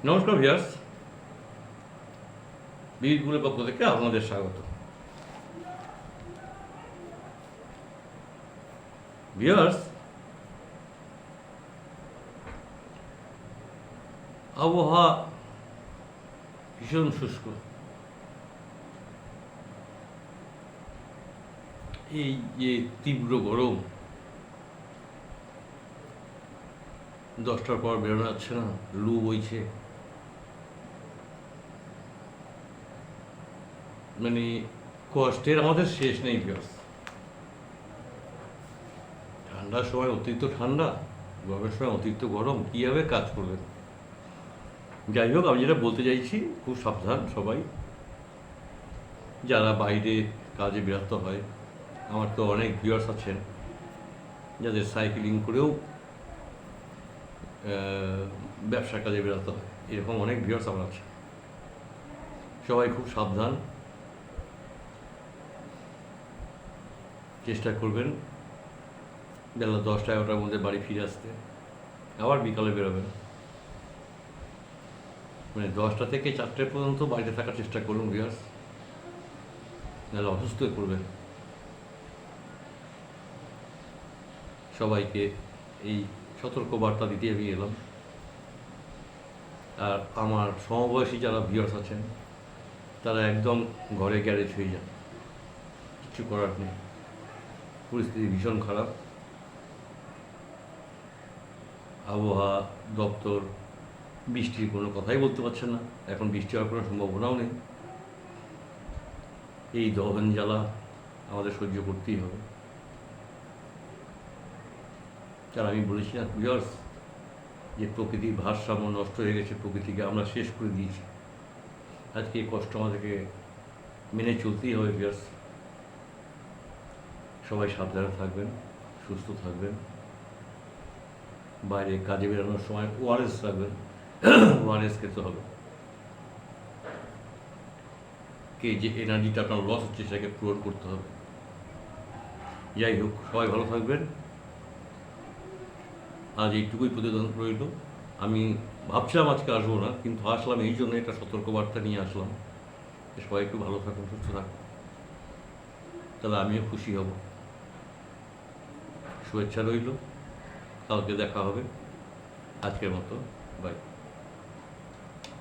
নমস্কার ভিউয়ার্স, বীরগুলোর পক্ষ থেকে আপনাদের স্বাগত। ভিউয়ার্স, আবহাওয়া ভীষণ শুষ্ক। এই যে তীব্র গরম, 10টার পর বেরোনো যাচ্ছে না, লু বইছে, মানে কষ্টের আমাদের শেষ নেই ভিউয়ার্স। ঠান্ডার সময় অতিরিক্ত ঠান্ডা, গরমের সময় অতিরিক্ত গরম, কীভাবে কাজ করবেন? যাই হোক, আমি যেটা বলতে চাইছি, খুব সাবধান সবাই যারা বাইরে কাজে ব্যস্ত হয়। আমার তো অনেক ভিউয়ার্স আছেন যাদের সাইকেলিং করেও ব্যবসার কাজে বেরোতে হয়, এরকম অনেক ভিউয়ার্স আমার আছে। সবাই খুব সাবধান, চেষ্টা করবেন বেলা 10টা-11টার মধ্যে বাড়ি ফিরে আসতে, আবার বিকালে বেরোবেন। মানে 10টা থেকে 4টে পর্যন্ত বাড়িতে থাকার চেষ্টা করুন ভিউয়ার্স, নাহলে অসুস্থ হয়ে পড়বেন। সবাইকে এই সতর্ক বার্তা দিতে আমি এলাম। আর আমার সমবয়সী যারা ভিউয়ার্স আছেন তারা একদম ঘরে গ্যারেজ হয়ে যান, কিছু করার নেই, পরিস্থিতি ভীষণ খারাপ। আবহাওয়া দপ্তর বৃষ্টির কোনো কথাই বলতে পারছে না, এখন বৃষ্টি হওয়ার কোনো সম্ভাবনাও নেই। এই দহন জ্বালা আমাদের সহ্য করতেই হবে। আর আমি বলেছি না ভিউয়ার্স, যে প্রকৃতির ভারসাম্য নষ্ট হয়ে গেছে, প্রকৃতিকে আমরা শেষ করে দিয়েছি। আজকে এই কষ্ট আমাদেরকে মেনে চলতেই হবে ভিউয়ার্স। সবাই সাবধানে থাকবেন, সুস্থ থাকবেন, বাইরে কাজে বেরোনোর সময় ওআরএস রাখবেন, ওআরএস খেতে হবে। কে যে এনার্জিটা আপনার লস হচ্ছে সেটাকে পূরণ করতে হবে। যাই হোক, সবাই ভালো থাকবেন। আজ এইটুকুই প্রতিবেদন রইল। আমি ভাবছিলাম আজকে আসবো না, কিন্তু আসলাম এই জন্য, একটা সতর্কবার্তা নিয়ে আসলাম যে সবাই একটু ভালো থাকুন, সুস্থ থাকুন, তাহলে আমিও খুশি হব। শুভেচ্ছা রইল, কালকে দেখা হবে। আজকের মতো বাই।